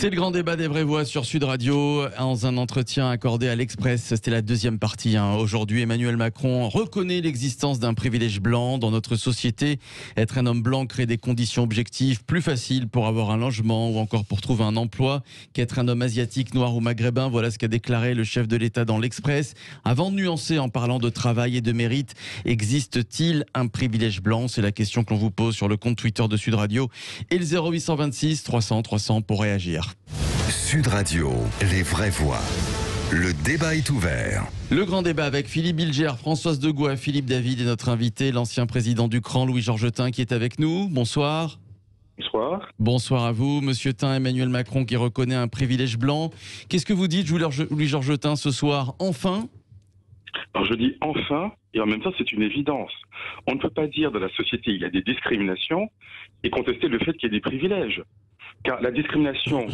C'est le grand débat des vraies voix sur Sud Radio. Dans un entretien accordé à l'Express, c'était la deuxième partie. Aujourd'hui, Emmanuel Macron reconnaît l'existence d'un privilège blanc dans notre société. Être un homme blanc crée des conditions objectives plus faciles pour avoir un logement ou encore pour trouver un emploi qu'être un homme asiatique, noir ou maghrébin. Voilà ce qu'a déclaré le chef de l'État dans l'Express. Avant de nuancer en parlant de travail et de mérite, existe-t-il un privilège blanc? C'est la question que l'on vous pose sur le compte Twitter de Sud Radio et le 0826 300 300 pour réagir. Sud Radio, les vraies voix. Le débat est ouvert. Le grand débat avec Philippe Bilger, Françoise Degois, Philippe David et notre invité, l'ancien président du CRAN, Louis-Georges Tin, qui est avec nous. Bonsoir. Bonsoir. Bonsoir à vous, Monsieur Tin. Emmanuel Macron qui reconnaît un privilège blanc. Qu'est-ce que vous dites, Louis-Georges Tin, ce soir? Enfin? Alors je dis enfin, et en même temps c'est une évidence. On ne peut pas dire dans la société il y a des discriminations et contester le fait qu'il y ait des privilèges. Car la discrimination,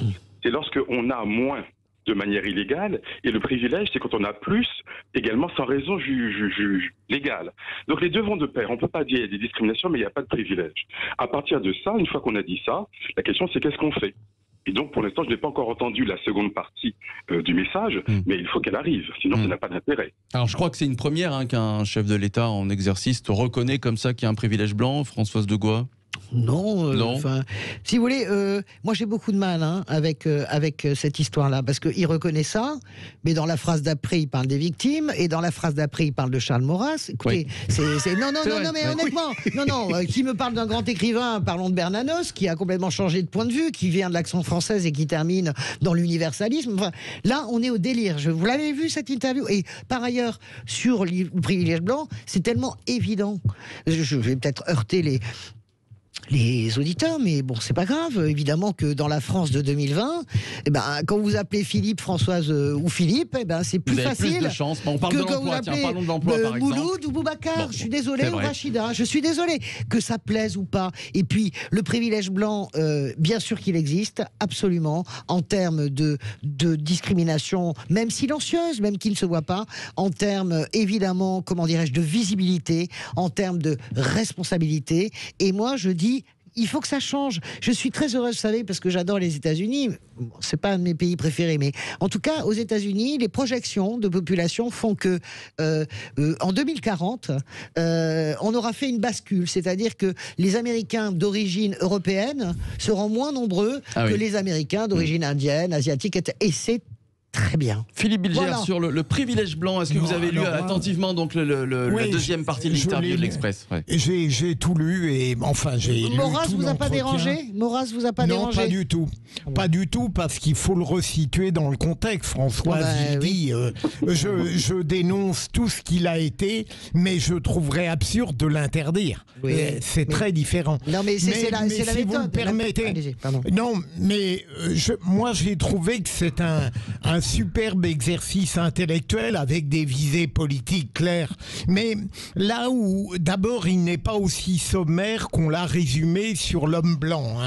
c'est lorsque on a moins de manière illégale, et le privilège, c'est quand on a plus, également sans raison légale. Donc les deux vont de pair. On ne peut pas dire qu'il y a des discriminations, mais il n'y a pas de privilège. À partir de ça, une fois qu'on a dit ça, la question c'est qu'est-ce qu'on fait? Et donc, pour l'instant, je n'ai pas encore entendu la seconde partie du message, mais il faut qu'elle arrive, sinon ça n'a pas d'intérêt. Alors, je crois que c'est une première qu'un chef de l'État en exercice reconnaît comme ça qu'il y a un privilège blanc, Françoise Degois. Non, si vous voulez, moi j'ai beaucoup de mal avec cette histoire-là, parce qu'il reconnaît ça, mais dans la phrase d'après il parle des victimes, et dans la phrase d'après il parle de Charles Maurras. Écoutez, non, mais honnêtement, qui me parle d'un grand écrivain, parlons de Bernanos, qui a complètement changé de point de vue, qui vient de l'action française et qui termine dans l'universalisme. Enfin, là, on est au délire. Vous l'avez vu cette interview? Et par ailleurs, sur le privilège blanc, c'est tellement évident. Je vais peut-être heurter les auditeurs, mais bon, c'est pas grave. Évidemment que dans la France de 2020, quand vous appelez Philippe, Françoise ou Philippe, c'est plus facile. Plus de chance. On parle de l'emploi. Tiens, parlons de l'emploi, par exemple. Mouloud ou Boubacar, je suis désolé, ou vrai. Rachida, je suis désolé, que ça plaise ou pas. Et puis, le privilège blanc, bien sûr qu'il existe, absolument, en termes de discrimination, même silencieuse, même qui ne se voit pas, en termes, évidemment, comment dirais-je, de visibilité, en termes de responsabilité. Et moi, je dis, il faut que ça change. Je suis très heureuse, vous savez, parce que j'adore les États-Unis. Bon, c'est pas un de mes pays préférés, mais en tout cas, aux États-Unis, les projections de population font que en 2040, on aura fait une bascule, c'est-à-dire que les Américains d'origine européenne seront moins nombreux que les Américains d'origine indienne, asiatique, et c'est très bien. Philippe Bilger, sur le privilège blanc, est-ce que vous avez lu attentivement donc la deuxième partie de l'interview de l'Express? J'ai tout lu et enfin j'ai lu Maurras tout vous a pas dérangé? Maurras vous a pas dérangé? Non, pas du tout. Pas du tout, parce qu'il faut le resituer dans le contexte. Françoise, il dit je dénonce tout ce qu'il a été, mais je trouverais absurde de l'interdire. C'est très différent. Non, mais c'est la si méthode. vous me permettez. Non, mais moi j'ai trouvé que c'est un superbe exercice intellectuel avec des visées politiques claires. Mais là où, d'abord, il n'est pas aussi sommaire qu'on l'a résumé sur l'homme blanc.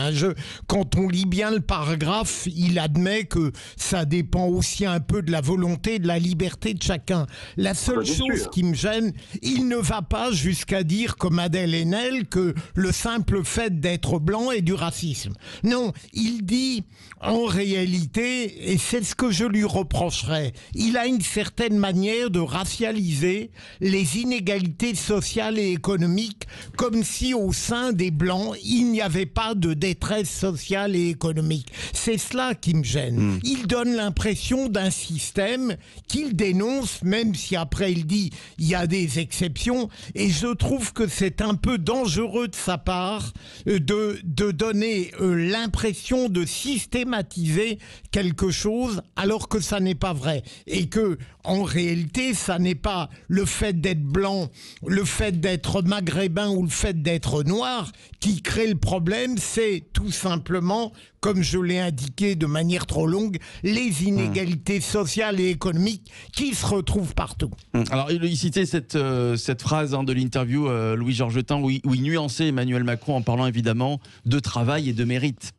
Quand on lit bien le paragraphe, il admet que ça dépend aussi un peu de la volonté, de la liberté de chacun. La seule chose qui me gêne, il ne va pas jusqu'à dire, comme Adèle Haenel, que le simple fait d'être blanc est du racisme. Non, il dit, en réalité, et c'est ce que je lui reprocherait, il a une certaine manière de racialiser les inégalités sociales et économiques, comme si au sein des Blancs, il n'y avait pas de détresse sociale et économique. C'est cela qui me gêne. Il donne l'impression d'un système qu'il dénonce, même si après il dit il y a des exceptions, et je trouve que c'est un peu dangereux de sa part de donner l'impression de systématiser quelque chose alors que ça n'est pas vrai, et que en réalité ça n'est pas le fait d'être blanc, le fait d'être maghrébin ou le fait d'être noir qui crée le problème, c'est tout simplement, comme je l'ai indiqué de manière trop longue, les inégalités sociales et économiques qui se retrouvent partout. Alors il citait cette phrase de l'interview Louis-Georges Tin où il nuançait Emmanuel Macron en parlant évidemment de travail et de mérite.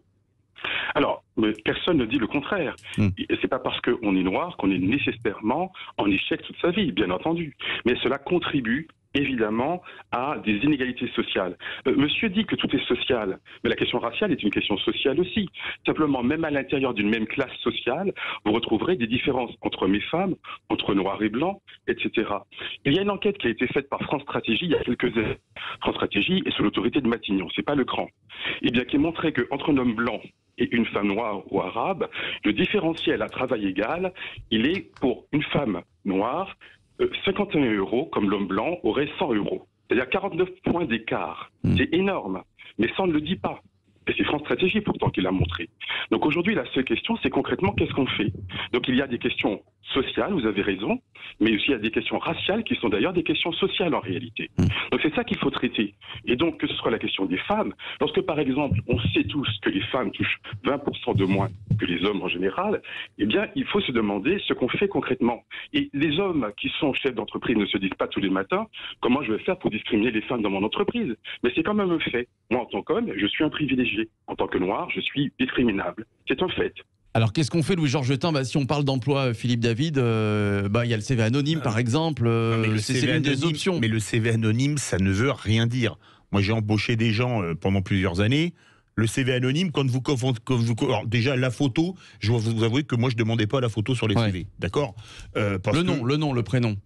Alors, mais personne ne dit le contraire. C'est pas parce qu'on est noir qu'on est nécessairement en échec toute sa vie, bien entendu. Mais cela contribue évidemment à des inégalités sociales. Monsieur dit que tout est social, mais la question raciale est une question sociale aussi. Simplement, même à l'intérieur d'une même classe sociale, vous retrouverez des différences entre hommes et femmes, entre noirs et blancs, etc. Il y a une enquête qui a été faite par France Stratégie il y a quelques années. France Stratégie est sous l'autorité de Matignon, c'est pas le cran. Et bien qui montrait qu'entre un homme blanc et une femme noire ou arabe, le différentiel à travail égal, il est pour une femme noire 51 € comme l'homme blanc aurait 100 €. C'est-à-dire 49 points d'écart. C'est énorme, mais ça on ne le dit pas. Et c'est France Stratégie pourtant qui l'a montré. Donc aujourd'hui, la seule question, c'est concrètement qu'est-ce qu'on fait. Donc il y a des questions sociales, vous avez raison, mais aussi il y a des questions raciales qui sont d'ailleurs des questions sociales en réalité. Donc c'est ça qu'il faut traiter. Et donc que ce soit la question des femmes, lorsque par exemple on sait tous que les femmes touchent 20% de moins que les hommes en général, eh bien il faut se demander ce qu'on fait concrètement. Et les hommes qui sont chefs d'entreprise ne se disent pas tous les matins comment je vais faire pour discriminer les femmes dans mon entreprise. Mais c'est quand même un fait. Moi en tant qu'homme, je suis un privilégié. En tant que noir, je suis discriminable. C'est un fait. Alors qu'est-ce qu'on fait, Louis-Georges Jettin? Si on parle d'emploi, Philippe David, il y a le CV anonyme par exemple, c'est l'une des options. Mais le CV anonyme, ça ne veut rien dire. Moi j'ai embauché des gens pendant plusieurs années. Le CV anonyme, alors, déjà la photo, je dois vous avouer que moi je ne demandais pas la photo sur les CV, d'accord, le nom, le prénom.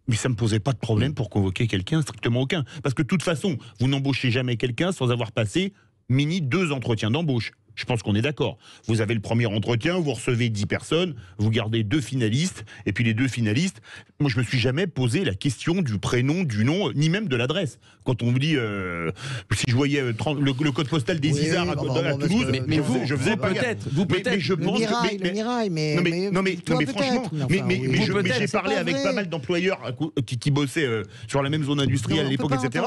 Mais ça ne me posait pas de problème pour convoquer quelqu'un, strictement aucun. Parce que de toute façon, vous n'embauchez jamais quelqu'un sans avoir passé 2 entretiens d'embauche. Je pense qu'on est d'accord. Vous avez le premier entretien, vous recevez 10 personnes, vous gardez 2 finalistes, et puis les 2 finalistes, moi je me suis jamais posé la question du prénom, du nom, ni même de l'adresse. Quand on me dit, si je voyais le code postal des Isards à Toulouse, je faisais pas peut-être, vous peut-être. Le Mirail, mais franchement, j'ai parlé avec pas mal d'employeurs qui bossaient sur la même zone industrielle à l'époque, etc.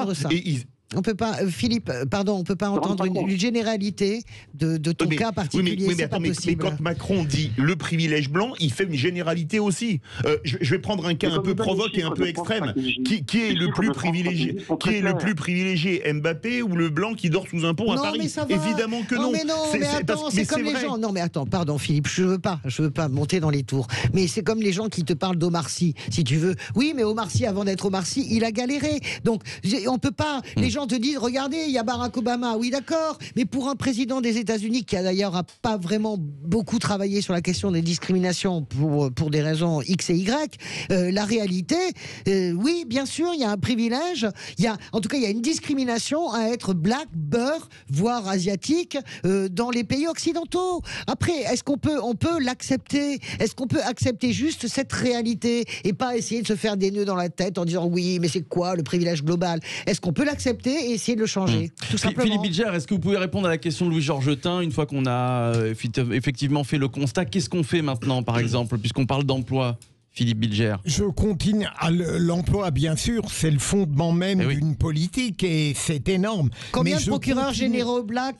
On peut pas, Philippe, pardon, on peut pas entendre une généralité de ton cas particulier, c'est pas possible. Mais quand Macron dit le privilège blanc, il fait une généralité aussi. Je vais prendre un cas un peu provoque et un peu extrême. Qui est le plus privilégié? Qui est le plus privilégié, Mbappé ou le blanc qui dort sous un pont à Paris? Évidemment que non. C'est comme les gens. Non, mais attends, pardon, Philippe, je veux pas monter dans les tours. Mais c'est comme les gens qui te parlent d'Omar Sy, si tu veux. Oui, mais Omar Sy, avant d'être Omar Sy, il a galéré. Donc, on peut pas. Les gens te disent, regardez, il y a Barack Obama. Oui, d'accord. Mais pour un président des États-Unis qui a d'ailleurs pas vraiment beaucoup travaillé sur la question des discriminations pour des raisons X et Y, la réalité, oui, bien sûr, il y a un privilège. En tout cas, il y a une discrimination à être black, beurre, voire asiatique dans les pays occidentaux. Après, est-ce qu'on peut l'accepter? Est-ce qu'on peut accepter juste cette réalité et pas essayer de se faire des nœuds dans la tête en disant oui, mais c'est quoi le privilège global? Est-ce qu'on peut l'accepter et essayer de le changer, tout simplement? Philippe Bilger, est-ce que vous pouvez répondre à la question de Louis-Georges Jettin, une fois qu'on a effectivement fait le constat? Qu'est-ce qu'on fait maintenant, par exemple, puisqu'on parle d'emploi? Philippe Bilger. Je continue. L'emploi, bien sûr, c'est le fondement même d'une politique et c'est énorme. Combien de procureurs généraux black?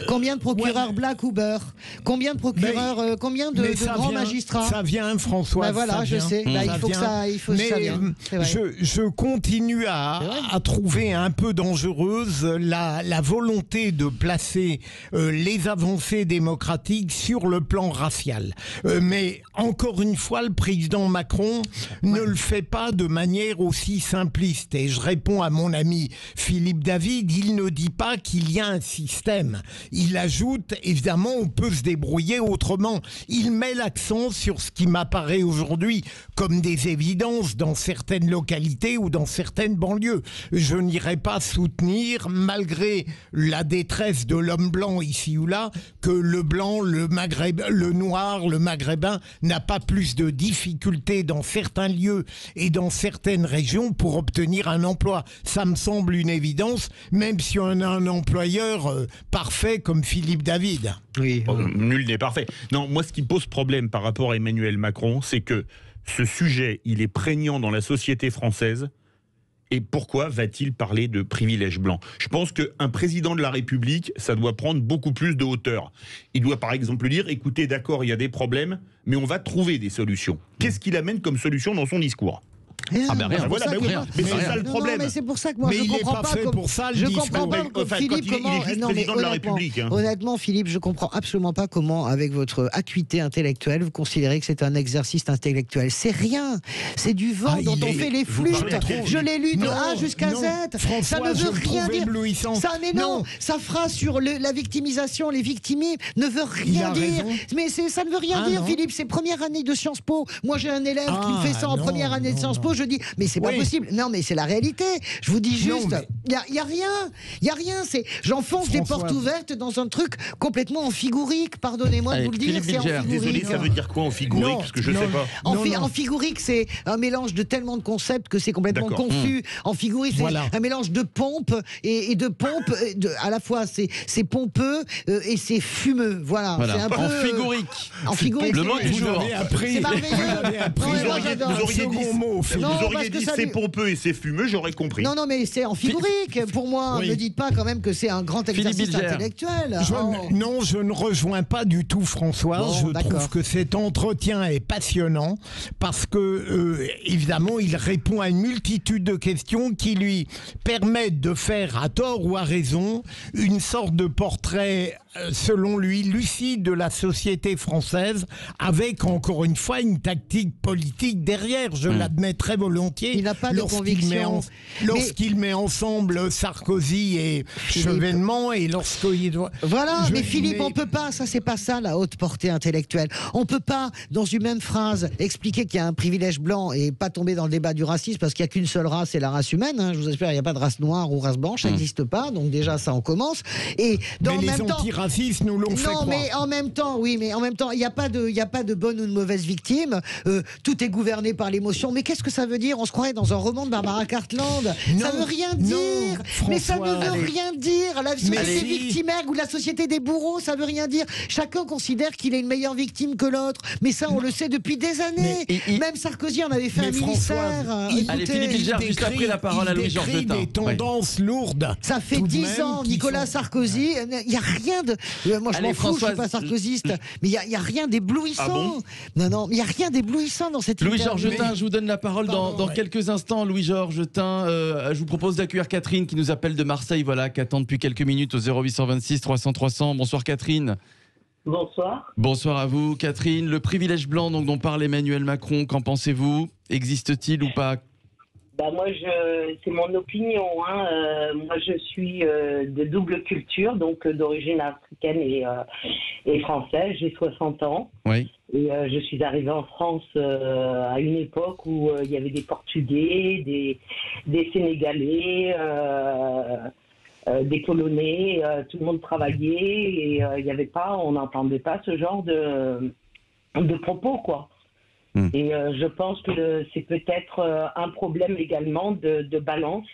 Combien de procureurs black ou beurre? Combien de procureurs, combien de grands magistrats? Ça vient, François. Voilà, je sais. Il faut que ça vienne. Je continue à trouver un peu dangereuse la volonté de placer les avancées démocratiques sur le plan racial. Mais encore une fois, le président Macron ne le fait pas de manière aussi simpliste. Et je réponds à mon ami Philippe David, il ne dit pas qu'il y a un système. Il ajoute, évidemment, on peut se débrouiller autrement. Il met l'accent sur ce qui m'apparaît aujourd'hui comme des évidences dans certaines localités ou dans certaines banlieues. Je n'irai pas soutenir, malgré la détresse de l'homme blanc ici ou là, que le blanc, le noir, le maghrébin n'a pas plus de difficultés dans certains lieux et dans certaines régions pour obtenir un emploi. Ça me semble une évidence, même si on a un employeur parfait comme Philippe David. Oui. Nul n'est parfait. Non, moi ce qui pose problème par rapport à Emmanuel Macron, c'est que ce sujet, il est prégnant dans la société française. Et pourquoi va-t-il parler de privilège blanc? Je pense qu'un président de la République, ça doit prendre beaucoup plus de hauteur. Il doit par exemple dire, écoutez, d'accord, il y a des problèmes, mais on va trouver des solutions. Qu'est-ce qu'il amène comme solution dans son discours? Rien. Ah ben rien. C'est pour Voilà, ça bah que oui, moi- mais c'est ça le Non, problème. mais c'est pour ça que moi Mais je il n'est comprends pas pas. fait comme- pour ça, le je discours. comprends pas comme Enfin, Philippe quand il est comment. juste Non, mais président de la honnêtement, République, hein. honnêtement, Philippe, je comprends absolument pas comment, avec votre acuité intellectuelle, vous considérez que c'est un exercice intellectuel. C'est rien. C'est du vent Ah, dont il on est- fait les vous flûtes. parlez de quel Je l'ai lu de Non, A jusqu'à non, Z. François, Ça ne je veut le rien trouve dire. éblouissant. Ça, mais non, Non. sa phrase sur la victimisation, les victimes, ne veut Il rien a dire. raison. Mais ça ne veut rien Ah, dire, non. Philippe. C'est première année de Sciences Po. Moi, j'ai un élève qui me Ah, fait ça en non, première année de non, Sciences non. Po. Je dis, mais c'est pas Oui. possible. Non, mais c'est la réalité. Je vous dis Non, juste, mais- il y a rien. Il y a rien. J'enfonce des François. portes ouvertes dans un truc complètement amphigurique. Pardonnez-moi de Allez, vous le dire. Philippe C'est Bilger. amphigurique. Désolé, ça veut dire quoi en figurique? Non, Parce que je non, sais pas. Non. En figurique, c'est un mélange de tellement de concepts que c'est complètement D'accord. confus. En figurique, c'est Voilà. un mélange de pompe et de pompe. À la fois, c'est pompeux et c'est fumeux. Voilà. Voilà. C'est un peu, En figurique. En figurique. Le mot c'est- du Vous jour. avez appris. C'est merveilleux. Vous avez appris. Non, mais moi, un j'adore. second mot, Philippe. Non, Vous parce auriez que dit ça c'est lui- pompeux et c'est fumeux, j'aurais compris. Non, mais c'est en figurique. Pour moi, Oui. ne dites pas quand même que c'est un grand Philippe exercice Bilger. intellectuel. Non, je ne rejoins pas du tout François. Bon, je d'accord. trouve que cet entretien est passionnant parce que, évidemment, il répond à une multitude de questions qui lui permettent de faire, à tort ou à raison, une sorte de portrait, selon lui, lucide de la société française, avec, encore une fois, une tactique politique derrière. Je l'admets très volontiers. Il n'a pas de Lorsqu'il conviction. Lorsqu'il met ensemble Sarkozy et Chevènement et lorsqu'il doit... Voilà, Je- mais Philippe, mais- on peut pas, ça c'est pas ça la haute portée intellectuelle. On peut pas, dans une même phrase, expliquer qu'il y a un privilège blanc et pas tomber dans le débat du racisme parce qu'il n'y a qu'une seule race, c'est la race humaine. Hein. Je vous espère, il n'y a pas de race noire ou race blanche, ça n'existe pas. Donc déjà, ça on commence. Et dans Mais le les même temps. antiracistes nous l'ont fait Non, croire. mais en même temps, oui, mais en même temps, il n'y a pas de bonne ou de mauvaise victime. Tout est gouverné par l'émotion. Mais qu'est-ce que ça veut dire? On se croirait dans un roman de Barbara Cartland. Ça Non, veut rien non, dire. Mais ça ne François. veut Allez. rien dire. La société si. victimaire ou la société des bourreaux, ça veut rien dire. Chacun considère qu'il est une meilleure victime que l'autre. Mais ça, on le sait depuis des années. Mais Même Sarkozy en avait fait Mais un ministère. Françoise, Allez, Écoutez, Philippe Bilger, juste après la parole à Louis-Georges Il Detain. décrit des tendances lourdes. ça fait tout de 10 même, ans, qui Nicolas sont- Sarkozy, il n'y a rien de... moi, je Allez, m'en fous, je ne suis Françoise, pas sarkozyste, mais il n'y a rien d'éblouissant. Ah bon Non, il n'y a rien d'éblouissant dans cette Louis-Georges interview. Detain, je vous donne la parole dans Pardon, ouais. quelques instants. Louis-Georges Detain, je vous propose d'accueillir Catherine qui nous appelle de Marseille, voilà, qui attend depuis quelques minutes au 0826 300 300. Bonsoir Catherine. Bonsoir. Bonsoir à vous Catherine. Le privilège blanc dont parle Emmanuel Macron, qu'en pensez-vous? Existe-t-il ou pas? Bah moi, c'est mon opinion. Hein. Moi, je suis de double culture, donc d'origine africaine et française. J'ai 60 ans. Oui. Et je suis arrivée en France à une époque où il y avait des Portugais, des Sénégalais, des Polonais. Tout le monde travaillait et il n'y avait pas, on n'entendait pas ce genre de propos, quoi. Et je pense que c'est peut-être un problème également de balance.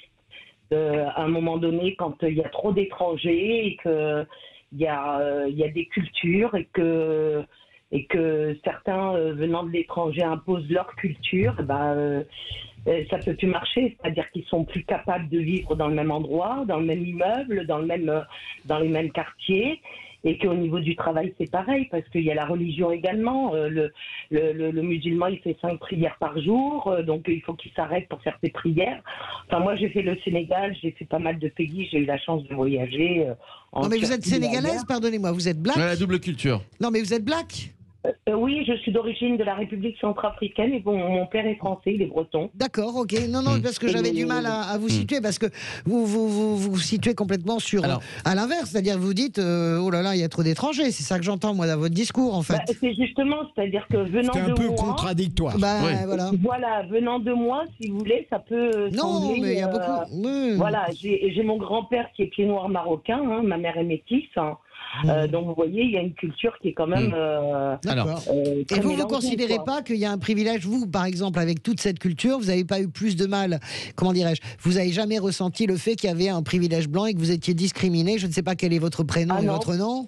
À un moment donné, quand il y a trop d'étrangers et qu'il y a des cultures et que certains venant de l'étranger imposent leur culture, ça peut plus marcher. C'est-à-dire qu'ils sont plus capables de vivre dans le même endroit, dans le même immeuble, dans les mêmes quartiers. Et qu'au niveau du travail, c'est pareil, parce qu'il y a la religion également. Le musulman, il fait 5 prières par jour, donc il faut qu'il s'arrête pour faire ses prières. Enfin, moi, j'ai fait le Sénégal, j'ai fait pas mal de pays, j'ai eu la chance de voyager. Non, mais vous êtes sénégalaise, pardonnez-moi, vous êtes black? Ouais, la double culture. Non, mais vous êtes black? Oui, je suis d'origine de la République centrafricaine et bon, mon père est français, il est breton. D'accord, ok. Non, parce que j'avais du mal à vous situer, parce que vous situez complètement à l'inverse, c'est-à-dire vous dites, oh là là, il y a trop d'étrangers, c'est ça que j'entends moi dans votre discours en fait. C'est justement, c'est-à-dire que venant C'est un de peu moi... contradictoire. Oui. Voilà. Voilà, venant de moi, si vous voulez, ça peut Non, sembler, mais il y a beaucoup... Oui. Voilà, j'ai mon grand-père qui est pied noir marocain, hein, ma mère est métisse, hein. Donc vous voyez, il y a une culture qui est quand même... D'accord. très Et vous ne mélangée, considérez quoi. pas qu'il y a un privilège, vous, par exemple, avec toute cette culture, vous n'avez pas eu plus de mal, comment dirais-je, vous n'avez jamais ressenti le fait qu'il y avait un privilège blanc et que vous étiez discriminé, je ne sais pas quel est votre prénom Ah et non. votre nom.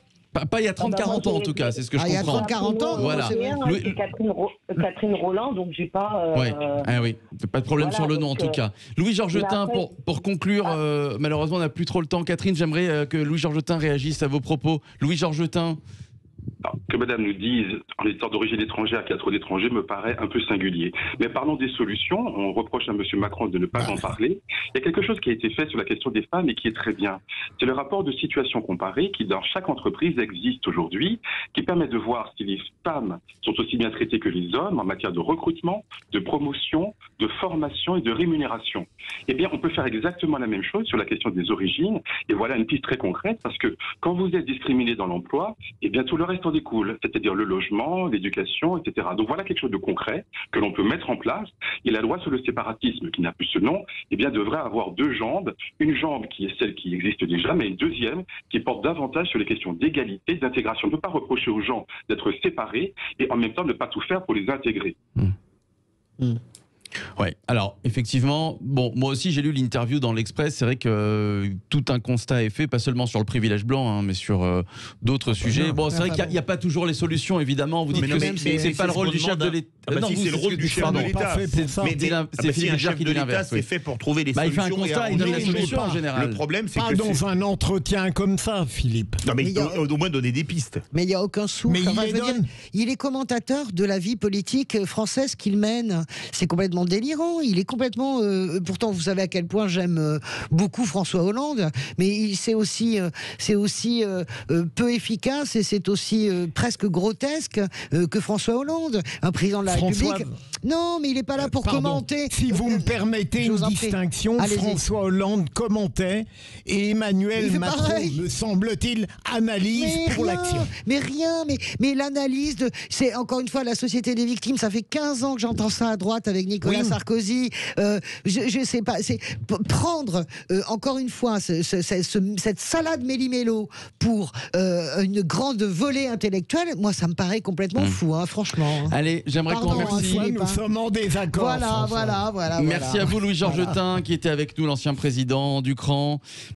Pas il y a 30-40 ans en tout cas, c'est ce que je Il y a comprends. 30-40 ans, Voilà. c'est vrai. Louis- C'est Catherine Roland, donc j'ai pas... Ouais. Ah oui, pas de problème voilà, sur le nom en donc, tout cas. Louis-Georges mais Detain, après- pour conclure, malheureusement on n'a plus trop le temps. Catherine, j'aimerais que Louis-Georges Detain réagisse à vos propos. Louis-Georges Detain. Alors, que madame nous dise, en étant d'origine étrangère, qu'il y a trop d'étrangers, me paraît un peu singulier. Mais parlons des solutions. On reproche à M. Macron de ne pas en parler. Il y a quelque chose qui a été fait sur la question des femmes et qui est très bien. C'est le rapport de situation comparée qui, dans chaque entreprise, existe aujourd'hui, qui permet de voir si les femmes sont aussi bien traitées que les hommes en matière de recrutement, de promotion, de formation et de rémunération. Eh bien, on peut faire exactement la même chose sur la question des origines. Et voilà une piste très concrète, parce que quand vous êtes discriminé dans l'emploi, eh bien, tout le reste en découle, c'est-à-dire le logement, l'éducation, etc. Donc voilà quelque chose de concret que l'on peut mettre en place. Et la loi sur le séparatisme, qui n'a plus ce nom, eh bien, devrait avoir deux jambes. Une jambe qui est celle qui existe déjà, mais une deuxième qui porte davantage sur les questions d'égalité, d'intégration. On ne peut pas reprocher aux gens d'être séparés et en même temps ne pas tout faire pour les intégrer. Ouais, alors effectivement, bon, moi aussi j'ai lu l'interview dans l'Express, c'est vrai que tout un constat est fait, pas seulement sur le privilège blanc, hein, mais sur d'autres sujets. Bon, c'est vrai qu'il n'y a pas toujours les solutions, évidemment. Vous dites que c'est pas le rôle du chef de l'État. Si, c'est le rôle du chef de l'État. C'est si un chef de l'État, c'est fait pour trouver les solutions. Il fait un constat, il donne la solution en général. Le problème, c'est que dans un entretien comme ça, Philippe. Non, mais au moins donner des pistes. Mais il n'y a aucun souffle. Mais il est commentateur de la vie politique française qu'il mène. C'est complètement délirant. Il est complètement. Pourtant, vous savez à quel point j'aime beaucoup François Hollande, mais c'est aussi peu efficace et c'est aussi presque grotesque que François Hollande, un président de la République. Non, mais il n'est pas là pour commenter. Si vous me permettez une distinction, François Hollande commentait et Emmanuel Macron, me semble-t-il, analyse pour l'action. Mais l'analyse c'est encore une fois la société des victimes. Ça fait 15 ans que j'entends ça à droite avec Nicolas Sarkozy. Je sais pas. C'est prendre encore une fois cette salade méli-mélo pour une grande volée intellectuelle. Moi, ça me paraît complètement fou, hein, franchement. Allez, j'aimerais qu'on remercie. Nous sommes en désaccord. Voilà. Merci à vous, Louis-Georges Tin, qui était avec nous, l'ancien président du CRAN.